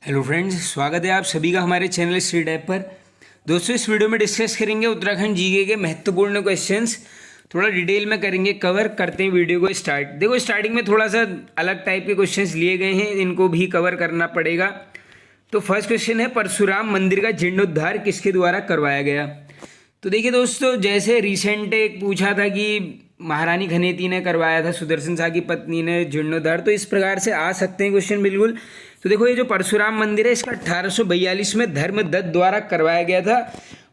Hello friends, स्वागत है आप सभी का हमारे चैनल स्ट्रीट ऐप पर। दोस्तों, इस वीडियो में डिस्कस करेंगे उत्तराखंड जीके के महत्वपूर्ण क्वेश्चंस। थोड़ा डिटेल में करेंगे, कवर करते हैं वीडियो को स्टार्ट। देखो, स्टार्टिंग में थोड़ा सा अलग टाइप के क्वेश्चंस लिए गए हैं, इनको भी कवर करना पड़ेगा। तो फर्स्ट क्वेश्चन है, परशुराम मंदिर का जीर्णोद्धार किसके द्वारा करवाया गया? तो देखिए दोस्तों, जैसे रिसेंट एक पूछा था कि महारानी खनेती ने करवाया था, सुदर्शन शाह की पत्नी ने जीर्णोद्धार, तो इस प्रकार से आ सकते हैं क्वेश्चन बिल्कुल। तो देखो, ये जो परशुराम मंदिर है इसका 1842 में धर्मदत्त द्वारा करवाया गया था।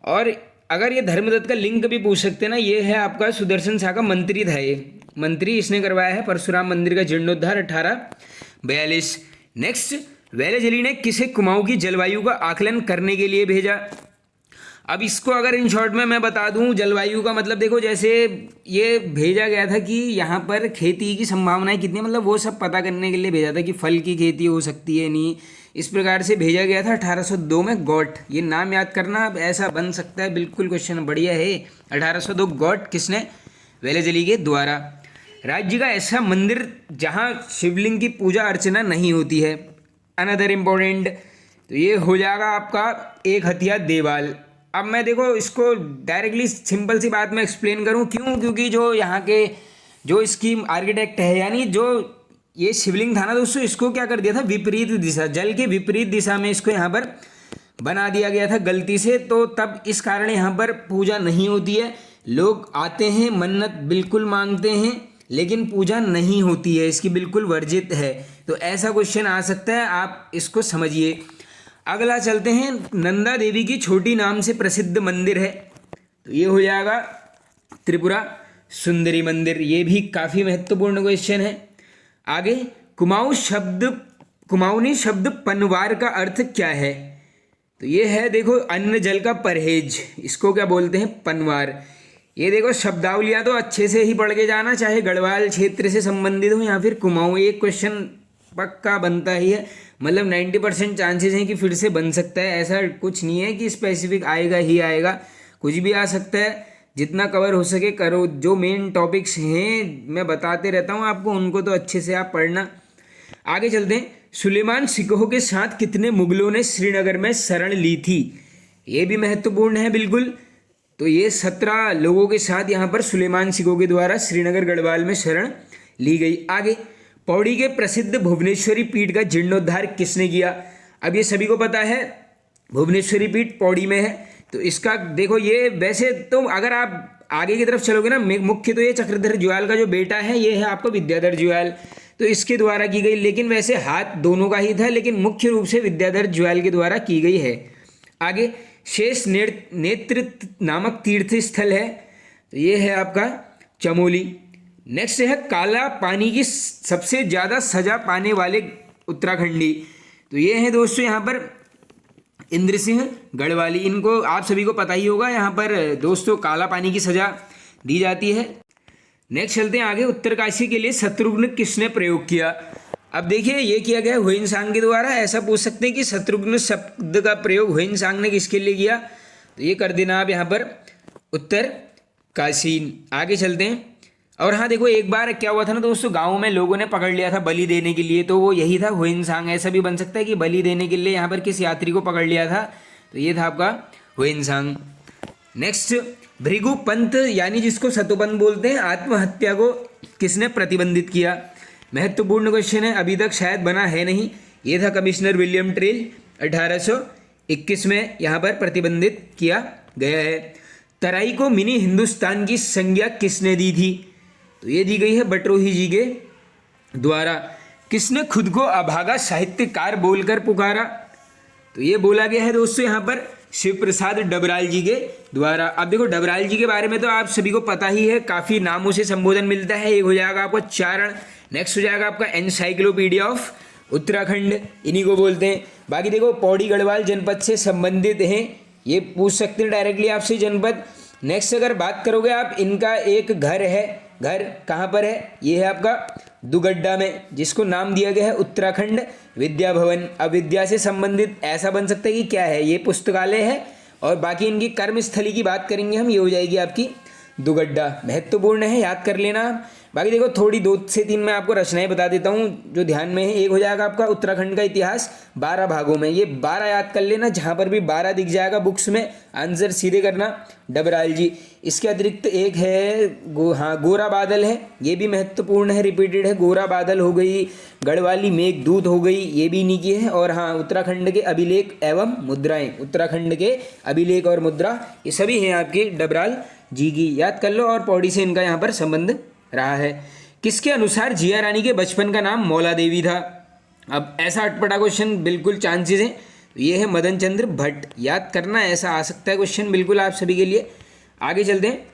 और अगर ये धर्मदत्त का लिंक भी पूछ सकते हैं ना, ये है आपका सुदर्शन शाह का मंत्री था, ये मंत्री इसने करवाया है परशुराम मंदिर का जीर्णोद्धार 1842। नेक्स्ट, वेलेजली ने किसे कुमाऊं की जलवायु का आकलन करने के लिए भेजा? अब इसको अगर इन शॉर्ट में मैं बता दूं, जलवायु का मतलब देखो, जैसे ये भेजा गया था कि यहाँ पर खेती की संभावनाएं कितनी, मतलब वो सब पता करने के लिए भेजा था कि फल की खेती हो सकती है नहीं, इस प्रकार से भेजा गया था 1802 में। गॉट, ये नाम याद करना, अब ऐसा बन सकता है, बिल्कुल क्वेश्चन बढ़िया है। 1802 गॉट किसने? वेलेजली के द्वारा। राज्य का ऐसा मंदिर जहाँ शिवलिंग की पूजा अर्चना नहीं होती है। अनदर इम्पोर्टेंट, तो ये हो जाएगा आपका एक हथिया देवाल। अब मैं देखो इसको डायरेक्टली सिंपल सी बात में एक्सप्लेन करूं, क्योंकि जो यहाँ के जो इसकी आर्किटेक्ट है, यानी जो ये शिवलिंग था ना दोस्तों, इसको क्या कर दिया था, विपरीत दिशा, जल के विपरीत दिशा में इसको यहाँ पर बना दिया गया था गलती से। तो तब इस कारण यहाँ पर पूजा नहीं होती है। लोग आते हैं, मन्नत बिल्कुल मांगते हैं, लेकिन पूजा नहीं होती है, इसकी बिल्कुल वर्जित है। तो ऐसा क्वेश्चन आ सकता है, आप इसको समझिए। अगला चलते हैं, नंदा देवी की छोटी नाम से प्रसिद्ध मंदिर है, तो ये हो जाएगा त्रिपुरा सुंदरी मंदिर। ये भी काफ़ी महत्वपूर्ण क्वेश्चन है। आगे, कुमाऊनी शब्द पनवार का अर्थ क्या है? तो ये है देखो, अन्न जल का परहेज, इसको क्या बोलते हैं? पनवार। ये देखो, शब्दावलियाँ तो अच्छे से ही पढ़ के जाना, चाहे गढ़वाल क्षेत्र से संबंधित हो या फिर कुमाऊँ, एक क्वेश्चन पक्का बनता ही है। मतलब 90% चांसेस हैं कि फिर से बन सकता है, ऐसा कुछ नहीं है कि स्पेसिफिक आएगा ही आएगा, कुछ भी आ सकता है। जितना कवर हो सके करो, जो मेन टॉपिक्स हैं मैं बताते रहता हूँ आपको, उनको तो अच्छे से आप पढ़ना। आगे चलते हैं, सुलेमान सिकोह के साथ कितने मुगलों ने श्रीनगर में शरण ली थी? ये भी महत्वपूर्ण है बिल्कुल। तो ये 17 लोगों के साथ यहाँ पर सुलेमान सिकोह के द्वारा श्रीनगर गढ़वाल में शरण ली गई। आगे, पौड़ी के प्रसिद्ध भुवनेश्वरी पीठ का जीर्णोद्धार किसने किया? अब ये सभी को पता है, भुवनेश्वरी पीठ पौड़ी में है। तो इसका देखो, ये वैसे तो अगर आप आगे की तरफ चलोगे ना, मुख्य तो ये चक्रधर जुयाल का जो बेटा है, ये है आपका विद्याधर जुयाल, तो इसके द्वारा की गई। लेकिन वैसे हाथ दोनों का ही था, लेकिन मुख्य रूप से विद्याधर जुयाल के द्वारा की गई है। आगे, शेष नेत्र नामक तीर्थ स्थल है, तो ये है आपका चमोली। नेक्स्ट है, काला पानी की सबसे ज़्यादा सजा पाने वाले उत्तराखंडी, तो ये है दोस्तों यहाँ पर इंद्र सिंह गढ़वाली। इनको आप सभी को पता ही होगा, यहाँ पर दोस्तों काला पानी की सजा दी जाती है। नेक्स्ट चलते हैं आगे, उत्तरकाशी के लिए शत्रुघ्न किसने प्रयोग किया? अब देखिए, ये किया गया हुइनसांग के द्वारा। ऐसा पूछ सकते हैं कि शत्रुघ्न शब्द का प्रयोग हुइनसांग ने किसके लिए किया? तो ये कर देना आप यहाँ पर उत्तरकाशी। आगे चलते हैं, और हाँ देखो, एक बार क्या हुआ था ना दोस्तों, गांव में लोगों ने पकड़ लिया था बलि देने के लिए, तो वो यही था हुइनसांग। ऐसा भी बन सकता है कि बलि देने के लिए यहाँ पर किस यात्री को पकड़ लिया था, तो ये था आपका हुइनसांग। नेक्स्ट, भृगु पंथ यानी जिसको सतोपंथ बोलते हैं, आत्महत्या को किसने प्रतिबंधित किया? महत्वपूर्ण क्वेश्चन है, अभी तक शायद बना है नहीं। ये था कमिश्नर विलियम ट्रेल, 1821 में यहाँ पर प्रतिबंधित किया गया है। तराई को मिनी हिंदुस्तान की संज्ञा किसने दी थी? तो ये दी गई है बटरोही जी के द्वारा। किसने खुद को अभागा साहित्यकार बोलकर पुकारा? तो ये बोला गया है दोस्तों यहाँ पर शिव प्रसाद डबराल जी के द्वारा। अब देखो, डबराल जी के बारे में तो आप सभी को पता ही है, काफ़ी नामों से संबोधन मिलता है। एक हो जाएगा आपका चारण, नेक्स्ट हो जाएगा आपका एनसाइक्लोपीडिया ऑफ उत्तराखंड, इन्हीं को बोलते हैं। बाकी देखो, पौड़ी गढ़वाल जनपद से संबंधित हैं, ये पूछ सकते हैं डायरेक्टली आपसे जनपद। नेक्स्ट अगर बात करोगे आप, इनका एक घर है, घर कहाँ पर है? ये है आपका दुगड्डा में, जिसको नाम दिया गया है उत्तराखंड विद्या भवन। अब विद्या से संबंधित ऐसा बन सकता है कि क्या है, ये पुस्तकालय है। और बाकी इनकी कर्मस्थली की बात करेंगे हम, ये हो जाएगी आपकी दुगड्डा महत्वपूर्ण है, याद कर लेना। बाकी देखो थोड़ी 2 से 3 मैं आपको रचनाएं बता देता हूँ जो ध्यान में है। एक हो जाएगा आपका उत्तराखंड का इतिहास 12 भागों में, ये 12 याद कर लेना, जहाँ पर भी 12 दिख जाएगा बुक्स में आंसर सीधे करना डबराल जी। इसके अतिरिक्त एक है गोरा बादल है, ये भी महत्वपूर्ण है, रिपीटेड है। गोरा बादल हो गई, गढ़वाली मेघदूत हो गई, ये भी इन्हीं की है। और हाँ, उत्तराखंड के अभिलेख एवं मुद्राएं, उत्तराखंड के अभिलेख और मुद्रा, ये सभी हैं आपके डबराल जी की, याद कर लो। और पौड़ी से इनका यहाँ पर संबंध रहा है। किसके अनुसार जिया रानी के बचपन का नाम मौला देवी था? अब ऐसा अटपटा क्वेश्चन बिल्कुल चांसेस हैं, ये है मदन चंद्र भट्ट, याद करना, ऐसा आ सकता है क्वेश्चन बिल्कुल आप सभी के लिए। आगे चलते हैं।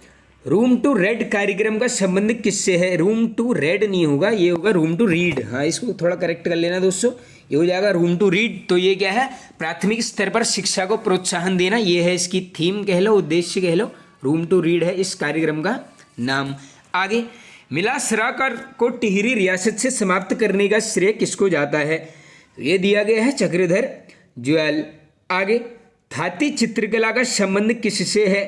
रूम टू रेड कार्यक्रम का संबंध किससे है? रूम टू रेड नहीं होगा, ये होगा रूम टू रीड। हाँ, इसको थोड़ा करेक्ट कर लेना दोस्तों, ये हो जाएगा रूम टू रीड। तो ये क्या है? प्राथमिक स्तर पर शिक्षा को प्रोत्साहन देना, ये है इसकी थीम कह लो, उद्देश्य कह लो। रूम टू रीड है इस कार्यक्रम का नाम। आगे, मिला सराकर को टिहरी रियासत से समाप्त करने का श्रेय किसको जाता है? तो ये दिया गया है चक्रधर जुएल। आगे, थाती चित्रकला का संबंध किससे है?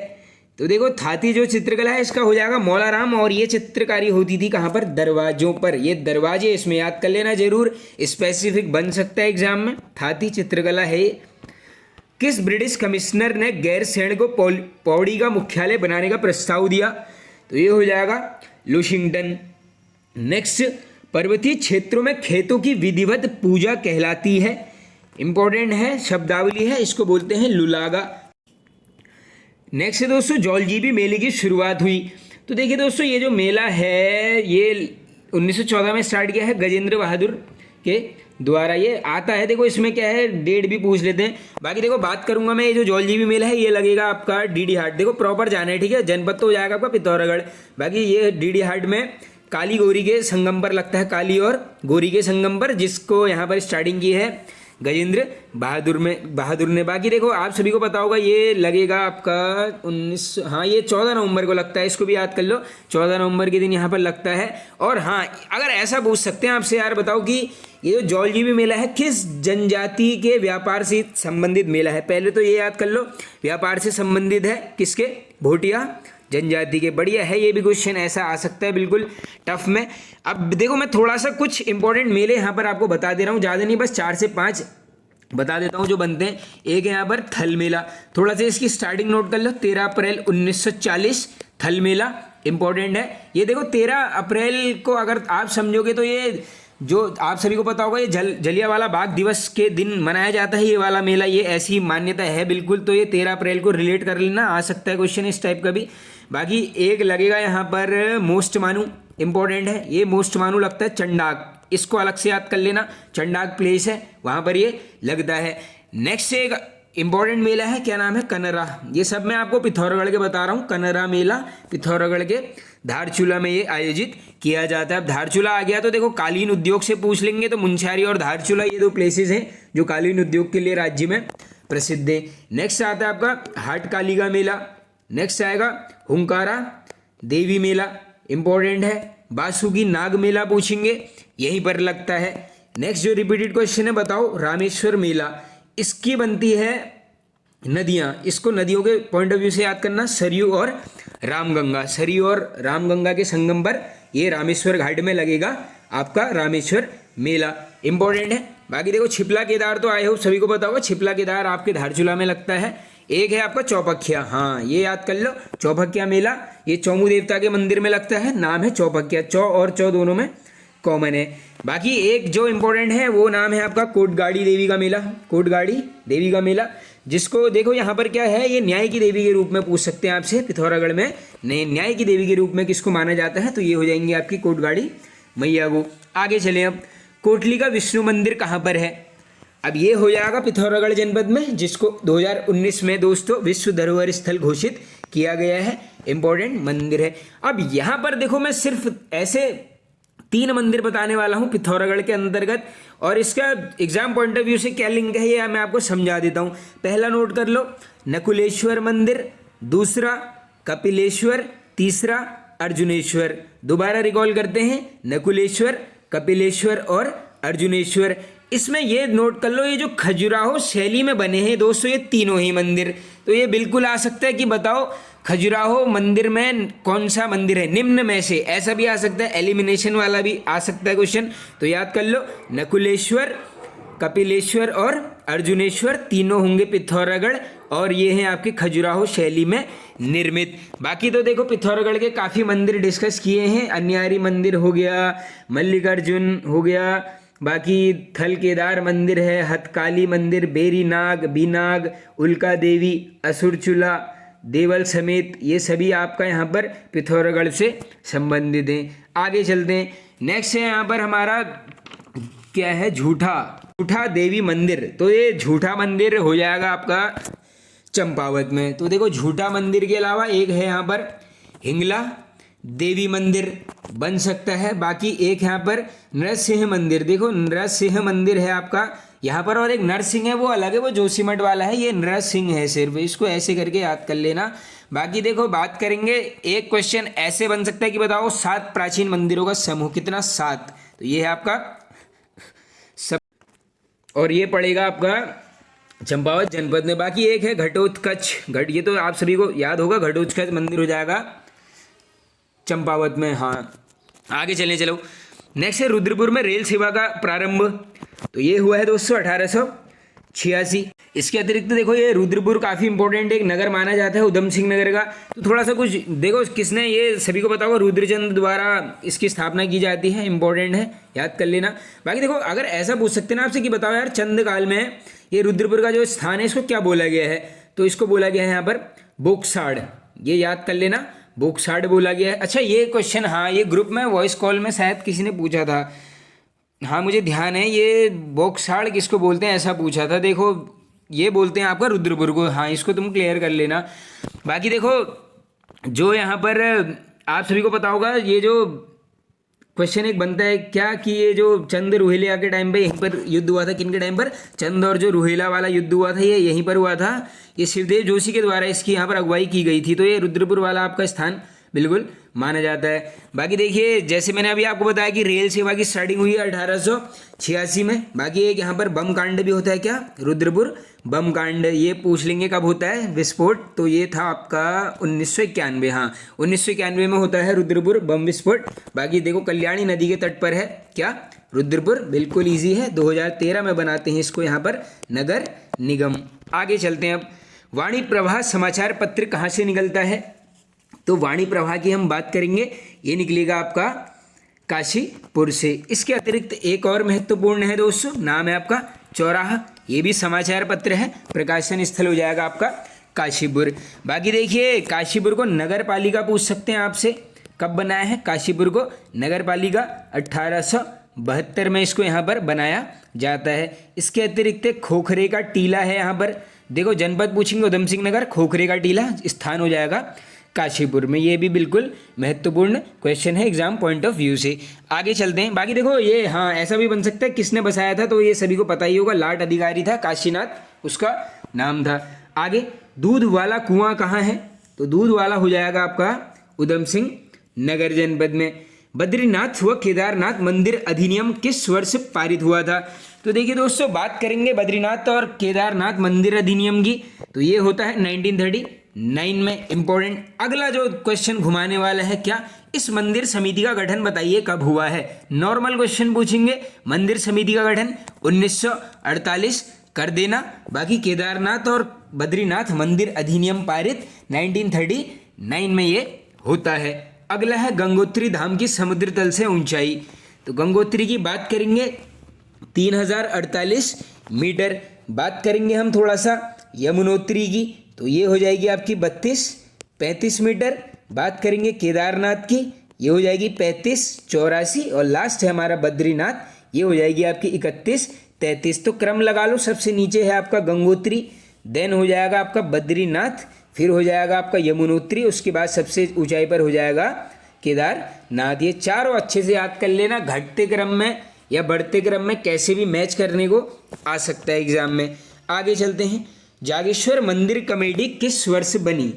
तो देखो थाती जो चित्रकला है इसका हो जाएगा मौला राम, और ये चित्रकारी होती थी कहाँ पर? दरवाजों पर। ये दरवाजे इसमें याद कर लेना जरूर, स्पेसिफिक बन सकता है एग्जाम में। थाती चित्रकला है। किस ब्रिटिश कमिश्नर ने गैरसैंण को पौड़ी का मुख्यालय बनाने का प्रस्ताव दिया? तो ये हो जाएगा लुशिंगटन। नेक्स्ट, पर्वतीय क्षेत्रों में खेतों की विधिवत पूजा कहलाती है, इंपॉर्टेंट है, शब्दावली है, इसको बोलते हैं लुलागा। नेक्स्ट है दोस्तों, जौलजीबी मेले की शुरुआत हुई। तो देखिए दोस्तों, ये जो मेला है ये 1914 में स्टार्ट किया है गजेंद्र बहादुर के द्वारा, ये आता है। देखो इसमें क्या है, डेट भी पूछ लेते हैं। बाकी देखो बात करूंगा मैं, ये जो जौलजीबी मेला है ये लगेगा आपका डीडी हाट। देखो प्रॉपर जाना है, ठीक है, जनपद तो हो जाएगा आपका पिथौरागढ़। बाकी ये डीडी हाट में काली गौरी के संगम पर लगता है, काली और गौरी के संगम पर, जिसको यहाँ पर स्टार्टिंग की है गजेंद्र बहादुर ने। बाकी देखो आप सभी को पता होगा ये लगेगा आपका 14 नवंबर को लगता है, इसको भी याद कर लो, 14 नवंबर के दिन यहाँ पर लगता है। और हाँ, अगर ऐसा पूछ सकते हैं आपसे, यार बताओ कि ये जो जौलजीबी मेला है किस जनजाति के व्यापार से संबंधित मेला है? पहले तो ये याद कर लो, व्यापार से संबंधित है, किसके? भोटिया जनजाति के। बढ़िया है, ये भी क्वेश्चन ऐसा आ सकता है बिल्कुल टफ में। अब देखो मैं थोड़ा सा कुछ इंपॉर्टेंट मेले यहाँ पर आपको बता दे रहा हूँ, ज़्यादा नहीं, बस 4 से 5 बता देता हूँ जो बनते हैं। एक है यहाँ पर थल मेला, थोड़ा सा इसकी स्टार्टिंग नोट कर लो। 13 अप्रैल 1940 थल मेला इंपॉर्टेंट है। ये देखो 13 अप्रैल को अगर आप समझोगे तो ये जो आप सभी को पता होगा, ये जलियांवाला बाग दिवस के दिन मनाया जाता है ये वाला मेला, ये ऐसी मान्यता है बिल्कुल। तो ये 13 अप्रैल को रिलेट कर लेना, आ सकता है क्वेश्चन इस टाइप का भी। बाकी एक लगेगा यहाँ पर मोस्ट मानू, इंपॉर्टेंट है, ये मोस्ट मानू लगता है चंडाक, इसको अलग से याद कर लेना, चंडाक प्लेस है वहाँ पर ये लगता है। नेक्स्ट एक इंपॉर्टेंट मेला है, क्या नाम है? कनरा। ये सब मैं आपको पिथौरागढ़ के बता रहा हूँ। कनरा मेला पिथौरागढ़ के धारचूला में ये आयोजित किया जाता है। अब धारचूला आ गया तो देखो कालीन उद्योग से पूछ लेंगे तो मुंशियारी और धारचूला ये 2 प्लेसेस हैं जो कालीन उद्योग के लिए राज्य में प्रसिद्ध है। नेक्स्ट आता है आपका हाट कालिका मेला। नेक्स्ट आएगा हुंकारा देवी मेला, इंपॉर्टेंट है। बासुकी नाग मेला पूछेंगे, यहीं पर लगता है। नेक्स्ट जो रिपीटेड क्वेश्चन है, बताओ रामेश्वर मेला, इसकी बनती है नदियाँ, इसको नदियों के पॉइंट ऑफ व्यू से याद करना, सरयू और रामगंगा। सरयू और रामगंगा के संगम पर ये रामेश्वर घाट में लगेगा आपका रामेश्वर मेला, इंपॉर्टेंट है। बाकी देखो छिपला केदार तो आए हो, सभी को पता होगा, छिपला केदार आपके धारचूला में लगता है। एक है आपका चौपकिया, हाँ ये याद कर लो, चौपकिया मेला, ये चौमू देवता के मंदिर में लगता है, नाम है चौपकिया, चौ और चौ दोनों में कॉमन है। बाकी एक जो इंपॉर्टेंट है वो नाम है आपका कोटगाड़ी देवी का मेला, कोटगाड़ी देवी का मेला, जिसको देखो यहाँ पर क्या है, ये न्याय की देवी के रूप में पूछ सकते हैं आपसे, पिथौरागढ़ में न्याय की देवी के रूप में किसको माना जाता है, तो ये हो जाएंगे आपकी कोटगाड़ी मैया को। आगे चले, अब कोटली का विष्णु मंदिर कहाँ पर है? अब ये हो जाएगा पिथौरागढ़ जनपद में, जिसको 2019 में दोस्तों विश्व धरोहर स्थल घोषित किया गया है, इंपॉर्टेंट मंदिर है। अब यहाँ पर देखो मैं सिर्फ ऐसे 3 मंदिर बताने वाला हूँ पिथौरागढ़ के अंतर्गत, और इसका एग्जाम पॉइंट ऑफ व्यू से क्या लिंक है ये मैं आपको समझा देता हूँ। पहला नोट कर लो, नकुलेश्वर मंदिर, दूसरा कपिलेश्वर, तीसरा अर्जुनेश्वर। दोबारा रिकॉल करते हैं, नकुलेश्वर, कपिलेश्वर और अर्जुनेश्वर। इसमें ये नोट कर लो, ये जो खजुराहो शैली में बने हैं दोस्तों ये तीनों ही मंदिर, तो ये बिल्कुल आ सकता है कि बताओ खजुराहो मंदिर में कौन सा मंदिर है निम्न में से, ऐसा भी आ सकता है, एलिमिनेशन वाला भी आ सकता है क्वेश्चन। तो याद कर लो, नकुलेश्वर, कपिलेश्वर और अर्जुनेश्वर तीनों होंगे पिथौरागढ़, और ये हैं आपके खजुराहो शैली में निर्मित। बाकी तो देखो पिथौरागढ़ के काफ़ी मंदिर डिस्कस किए हैं, अन्यारी मंदिर हो गया, मल्लिकार्जुन हो गया, बाकी थल केदार मंदिर है, हथकाली मंदिर, बेरी नाग, बीनाग, उल्का देवी, असुरचूला, देवल समेत, ये सभी आपका यहाँ पर पिथौरागढ़ से संबंधित हैं। आगे चलते हैं, नेक्स्ट है यहाँ पर हमारा क्या है, झूठा देवी मंदिर। तो ये झूठा मंदिर हो जाएगा आपका चंपावत में। तो देखो झूठा मंदिर के अलावा एक है यहाँ पर हिंगला देवी मंदिर बन सकता है, बाकी एक यहाँ पर नरसिंह मंदिर, देखो नरसिंह मंदिर है आपका यहाँ पर, और एक नरसिंह है वो अलग है, वो जोशीमठ वाला है, ये नरसिंह है सिर्फ, इसको ऐसे करके याद कर लेना। बाकी देखो बात करेंगे, एक क्वेश्चन ऐसे बन सकता है कि बताओ 7 प्राचीन मंदिरों का समूह, कितना 7, तो ये है आपका सब, और ये पड़ेगा आपका चंपावत जनपद में। बाकी एक है घटोत्कच, ये तो आप सभी को याद होगा, घटोत्कच मंदिर हो जाएगा चंपावत में। हाँ आगे चलो, नेक्स्ट है रुद्रपुर में रेल सेवा का प्रारंभ, तो ये हुआ है दोस्तों 1886। इसके अतिरिक्त देखो ये रुद्रपुर काफ़ी इंपॉर्टेंट एक नगर माना जाता है उधम सिंह नगर का, तो थोड़ा सा कुछ देखो किसने, ये सभी को पता होगा रुद्रचंद द्वारा इसकी स्थापना की जाती है, इंपॉर्टेंट है, याद कर लेना। बाकी देखो अगर ऐसा पूछ सकते हैं ना आपसे कि बताओ यार चंद काल में ये रुद्रपुर का जो स्थान है इसको क्या बोला गया है, तो इसको बोला गया है यहाँ पर बोकसाड़, ये याद कर लेना, बोकसाड़ बोला गया है। अच्छा ये क्वेश्चन, हाँ ये ग्रुप में वॉइस कॉल में शायद किसी ने पूछा था, हाँ मुझे ध्यान है, ये बोकसाड़ किसको बोलते हैं ऐसा पूछा था। देखो ये बोलते हैं आपका रुद्रपुर को, हाँ इसको तुम क्लियर कर लेना। बाकी देखो जो यहाँ पर आप सभी को पता होगा, ये जो क्वेश्चन एक बनता है क्या कि ये जो चंद रोहिला के टाइम पे यहीं पर युद्ध हुआ था, किन के टाइम पर, चंद और जो रोहिला वाला युद्ध हुआ था ये यहीं पर हुआ था, ये शिवदेव जोशी के द्वारा इसकी यहाँ पर अगुवाई की गई थी, तो ये रुद्रपुर वाला आपका स्थान बिल्कुल माना जाता है। बाकी देखिए जैसे मैंने अभी आपको बताया कि रेल सेवा की स्टार्टिंग हुई 1886 में। बाकी एक यहाँ पर बम कांड भी होता है, क्या, रुद्रपुर बम कांड, ये पूछ लेंगे कब होता है विस्फोट, तो ये था आपका 1991, हाँ 1991 में होता है रुद्रपुर बम विस्फोट। बाकी देखो कल्याणी नदी के तट पर है क्या, रुद्रपुर, बिल्कुल ईजी है, 2013 में बनाते हैं इसको यहाँ पर नगर निगम। आगे चलते हैं, अब वाणी प्रवाह समाचार पत्र कहाँ से निकलता है, तो वाणी प्रवाह की हम बात करेंगे, ये निकलेगा आपका काशीपुर से। इसके अतिरिक्त एक और महत्वपूर्ण है दोस्तों, नाम है आपका चौराहा, ये भी समाचार पत्र है, प्रकाशन स्थल हो जाएगा आपका काशीपुर। बाकी देखिए काशीपुर को नगर पालिका पूछ सकते हैं आपसे, कब बनाया है काशीपुर को नगर पालिका, 1872 में इसको यहाँ पर बनाया जाता है। इसके अतिरिक्त खोखरे का टीला है यहाँ पर, देखो जनपद पूछेंगे उधम सिंह नगर, खोखरे का टीला स्थान हो जाएगा काशीपुर में, ये भी बिल्कुल महत्वपूर्ण क्वेश्चन है एग्जाम पॉइंट ऑफ व्यू से। आगे चलते हैं, बाकी देखो ये हाँ ऐसा भी बन सकता है किसने बसाया था, तो ये सभी को पता ही होगा, लाट अधिकारी था, काशीनाथ उसका नाम था। आगे दूध वाला कुआं कहाँ है, तो दूध वाला हो जाएगा आपका उधम सिंह नगर जनपद में। बद्रीनाथ व केदारनाथ मंदिर अधिनियम किस वर्ष पारित हुआ था, तो देखिए दोस्तों बात करेंगे बद्रीनाथ और केदारनाथ मंदिर अधिनियम की, तो ये होता है 1939 में, इंपॉर्टेंट। अगला जो क्वेश्चन घुमाने वाला है क्या, इस मंदिर समिति का गठन बताइए कब हुआ है, नॉर्मल क्वेश्चन पूछेंगे, मंदिर समिति का गठन 1948 कर देना। बाकी केदारनाथ और बद्रीनाथ मंदिर अधिनियम पारित 1939 में ये होता है। अगला है गंगोत्री धाम की समुद्र तल से ऊंचाई, तो गंगोत्री की बात करेंगे 3048 मीटर। बात करेंगे हम थोड़ा सा यमुनोत्री की, तो ये हो जाएगी आपकी 32-35 मीटर। बात करेंगे केदारनाथ की, ये हो जाएगी 35-84, और लास्ट है हमारा बद्रीनाथ, ये हो जाएगी आपकी 31-33। तो क्रम लगा लो, सबसे नीचे है आपका गंगोत्री, देन हो जाएगा आपका बद्रीनाथ, फिर हो जाएगा आपका यमुनोत्री, उसके बाद सबसे ऊंचाई पर हो जाएगा केदारनाथ। ये चारों अच्छे से याद कर लेना, घटते क्रम में या बढ़ते क्रम में कैसे भी मैच करने को आ सकता है एग्जाम में। आगे चलते हैं, जागेश्वर मंदिर कमेटी किस वर्ष बनी,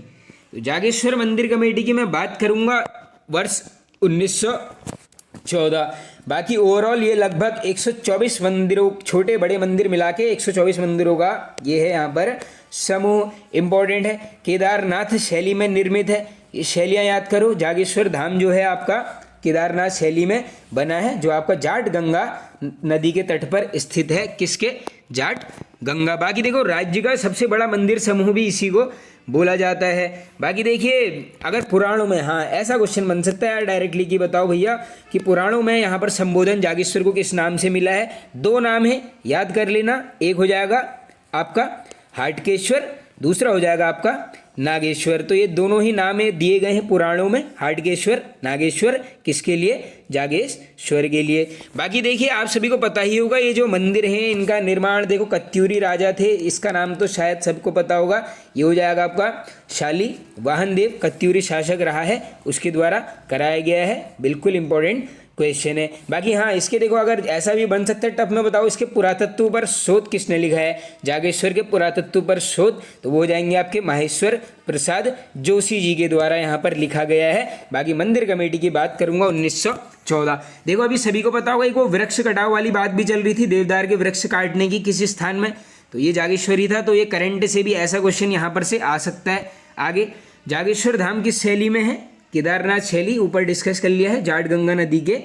तो जागेश्वर मंदिर कमेटी की मैं बात करूंगा वर्ष 14। बाकी ओवरऑल ये लगभग 124 मंदिरों, छोटे बड़े मंदिर मिला के 124 मंदिरों का ये है यहाँ पर समूह। इम्पोर्टेंट है, केदारनाथ शैली में निर्मित है। ये शैलियाँ याद करो। जागेश्वर धाम जो है आपका केदारनाथ शैली में बना है, जो आपका जाट गंगा नदी के तट पर स्थित है। किसके? जाट गंगा। बाकी देखो राज्य का सबसे बड़ा मंदिर समूह भी इसी को बोला जाता है। बाकी देखिए अगर पुराणों में, हाँ ऐसा क्वेश्चन बन सकता है यार डायरेक्टली कि बताओ भैया कि पुराणों में यहाँ पर संबोधन जागेश्वर को किस नाम से मिला है। दो नाम है, याद कर लेना। एक हो जाएगा आपका हाटकेश्वर, दूसरा हो जाएगा आपका नागेश्वर। तो ये दोनों ही नाम दिए गए हैं पुराणों में, हाटकेश्वर, नागेश्वर। किसके लिए? जागेश्वर के लिए। बाकी देखिए आप सभी को पता ही होगा ये जो मंदिर हैं इनका निर्माण देखो कत्यूरी राजा थे, इसका नाम तो शायद सबको पता होगा। ये हो जाएगा आपका शाली वाहन देव, कत्यूरी शासक रहा है, उसके द्वारा कराया गया है। बिल्कुल इंपॉर्टेंट क्वेश्चन है। बाकी हाँ इसके देखो अगर ऐसा भी बन सकता है टफ में, बताओ इसके पुरातत्व पर शोध किसने लिखा है? जागेश्वर के पुरातत्व पर शोध तो वो हो जाएंगे आपके माहेश्वर प्रसाद जोशी जी के द्वारा यहाँ पर लिखा गया है। बाकी मंदिर कमेटी की बात करूंगा 1914। देखो अभी सभी को पता होगा एक वो वृक्ष कटाव वाली बात भी चल रही थी, देवदार के वृक्ष काटने की किसी स्थान में, तो ये जागेश्वरी था। तो ये करंट से भी ऐसा क्वेश्चन यहाँ पर से आ सकता है। आगे जागेश्वर धाम किस शैली में है? केदारनाथ शैली, ऊपर डिस्कस कर लिया है, जाट गंगा नदी के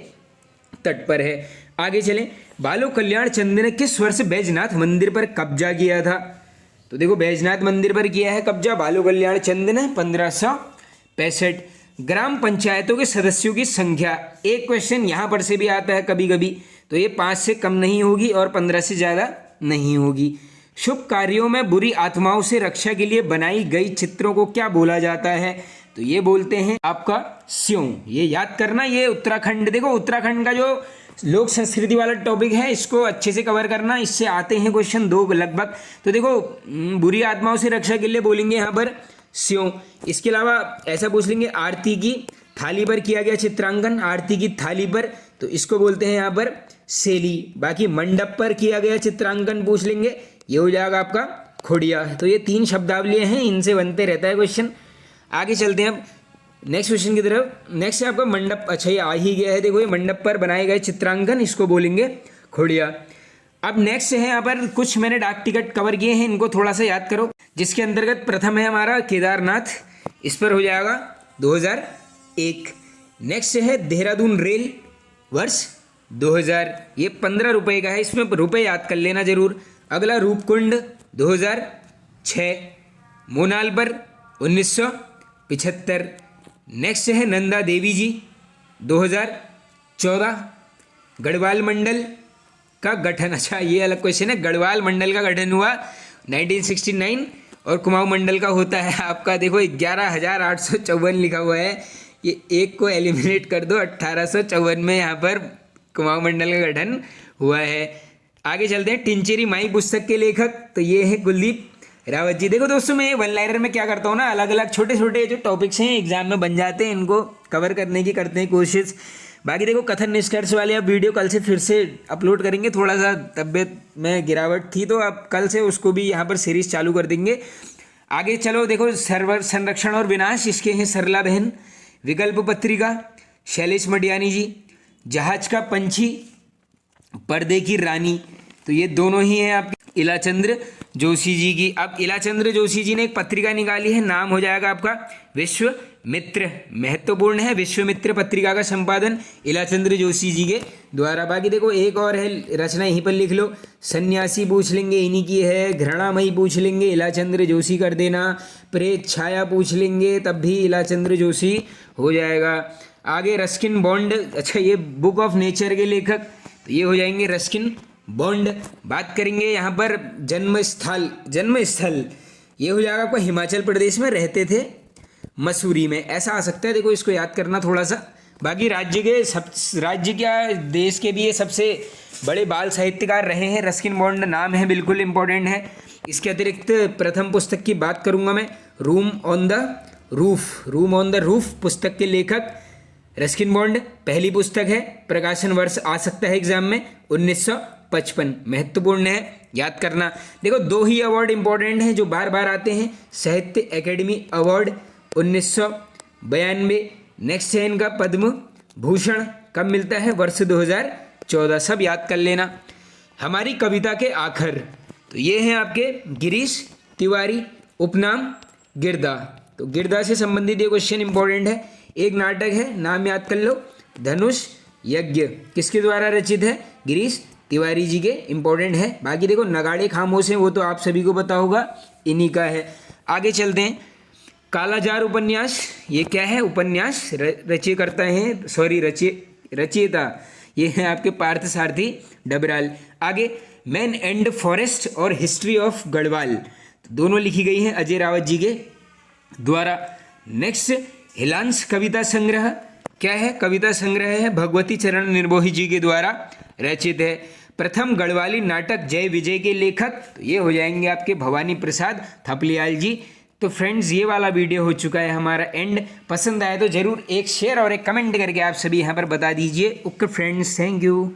तट पर है। आगे चलें, बालो कल्याण चंद ने किस वर्ष बैजनाथ मंदिर पर कब्जा किया था? तो देखो बैजनाथ मंदिर पर किया है कब्जा बालो कल्याण चंद ने 1565। ग्राम पंचायतों के सदस्यों की संख्या, एक क्वेश्चन यहाँ पर से भी आता है कभी कभी, तो ये 5 से कम नहीं होगी और 15 से ज़्यादा नहीं होगी। शुभ कार्यों में बुरी आत्माओं से रक्षा के लिए बनाई गई चित्रों को क्या बोला जाता है? तो ये बोलते हैं आपका स्यों। ये याद करना, ये उत्तराखंड, देखो उत्तराखंड का जो लोक संस्कृति वाला टॉपिक है इसको अच्छे से कवर करना, इससे आते हैं क्वेश्चन 2 लगभग। तो देखो बुरी आत्माओं से रक्षा के लिए बोलेंगे यहाँ पर स्यों। इसके अलावा ऐसा पूछ लेंगे आरती की थाली पर किया गया चित्रांकन, आरती की थाली पर, तो इसको बोलते हैं यहाँ पर शैली। बाकी मंडप पर किया गया चित्रांकन पूछ लेंगे, ये हो जाएगा आपका खोड़िया। तो ये 3 शब्दावलियाँ हैं, इनसे बनते रहता है क्वेश्चन। आगे चलते हैं अब नेक्स्ट क्वेश्चन की तरफ। नेक्स्ट है आपका मंडप, अच्छा ये आ ही गया है, देखो ये मंडप पर बनाए गए चित्रांकन, इसको बोलेंगे खोड़िया। अब नेक्स्ट है यहाँ पर कुछ मैंने डाक टिकट कवर किए हैं, इनको थोड़ा सा याद करो। जिसके अंतर्गत प्रथम है हमारा केदारनाथ, इस पर हो जाएगा 2001। नेक्स्ट है देहरादून रेल, वर्ष 2000, ये 15 रुपये का है, इसमें रुपये याद कर लेना जरूर। अगला रूपकुंड 2006, मोनाल पर 1975। नेक्स्ट है नंदा देवी जी 2014। गढ़वाल मंडल का गठन, अच्छा ये अलग क्वेश्चन है, गढ़वाल मंडल का गठन हुआ 1969 और कुमाऊं मंडल का होता है आपका, देखो 11,854 लिखा हुआ है, ये एक को एलिमिनेट कर दो, 1854 में यहाँ पर कुमाऊं मंडल का गठन हुआ है। आगे चलते हैं, टिंचेरी माई पुस्तक के लेखक, तो ये है कुलदीप रावत जी। देखो दोस्तों मैं वन लाइनर में क्या करता हूँ ना, अलग अलग छोटे छोटे जो टॉपिक्स हैं एग्जाम में बन जाते हैं, इनको कवर करने की करते हैं कोशिश। बाकी देखो कथन निष्कर्ष वाले अब वीडियो कल से फिर से अपलोड करेंगे, थोड़ा सा तबीयत में गिरावट थी तो अब कल से उसको भी यहाँ पर सीरीज चालू कर देंगे। आगे चलो देखो सर्वर संरक्षण और विनाश, इसके हैं सरला बहन, विकल्प पत्रिका शैलेश मडियानी जी, जहाज का पंछी, पर्दे की रानी, तो ये दोनों ही हैं आपके इलाचंद्र जोशी जी की। अब इलाचंद्र जोशी जी ने एक पत्रिका निकाली है, नाम हो जाएगा आपका विश्वमित्र, महत्वपूर्ण है, विश्वमित्र पत्रिका का संपादन इलाचंद्र जोशी जी के द्वारा। बाकी देखो एक और है रचना, यहीं पर लिख लो, सन्यासी पूछ लेंगे, इन्हीं की है, घृणामयी पूछ लेंगे, इलाचंद्र जोशी कर देना, प्रेत छाया पूछ लेंगे तब भी इलाचंद्र जोशी हो जाएगा। आगे रस्किन बॉन्ड, अच्छा ये बुक ऑफ नेचर के लेखक, तो ये हो जाएंगे रस्किन बॉन्ड। बात करेंगे यहाँ पर जन्मस्थल, ये हो जाएगा आपको हिमाचल प्रदेश में, रहते थे मसूरी में, ऐसा आ सकता है, देखो इसको याद करना थोड़ा सा। बाकी राज्य क्या देश के भी ये सबसे बड़े बाल साहित्यकार रहे हैं, रस्किन बॉन्ड नाम है, बिल्कुल इंपॉर्टेंट है। इसके अतिरिक्त प्रथम पुस्तक की बात करूँगा मैं, रूम ऑन द रूफ पुस्तक के लेखक रस्किन बॉन्ड, पहली पुस्तक है, प्रकाशन वर्ष आ सकता है एग्जाम में 1955, महत्वपूर्ण है, याद करना। देखो 2 ही अवार्ड इंपॉर्टेंट हैं जो बार बार आते हैं, साहित्य एकेडमी अवार्ड 1992, नेक्स्ट है इनका पद्म भूषण कब मिलता है? वर्ष 2014। सब याद कर लेना। हमारी कविता के आखिर, तो ये हैं आपके गिरीश तिवारी, उपनाम गिरदा। तो गिरदा से संबंधित ये क्वेश्चन इंपॉर्टेंट है। एक नाटक है, नाम याद कर लो, धनुष यज्ञ, किसके द्वारा रचित है? गिरीश तिवारी जी के। इंपॉर्टेंट है। बाकी देखो नगाड़े खामोश हैं, वो तो आप सभी को पता होगा, इन्हीं का है। आगे चलते हैं। कालाजार उपन्यास, ये क्या है? उपन्यास रचयिता हैं, सॉरी रचयिता ये हैं आपके पार्थ सारथी डबराल। आगे मैन एंड फॉरेस्ट और हिस्ट्री ऑफ गढ़वाल, तो दोनों लिखी गई हैं अजय रावत जी के द्वारा। नेक्स्ट हिलांस कविता संग्रह, क्या है? कविता संग्रह है, भगवती चरण निर्मोही जी के द्वारा रचित है। प्रथम गढ़वाली नाटक जय विजय के लेखक, तो ये हो जाएंगे आपके भवानी प्रसाद थपलियाल जी। तो फ्रेंड्स ये वाला वीडियो हो चुका है हमारा एंड। पसंद आए तो जरूर एक शेयर और एक कमेंट करके आप सभी यहाँ पर बता दीजिए। Okay friends, thank you.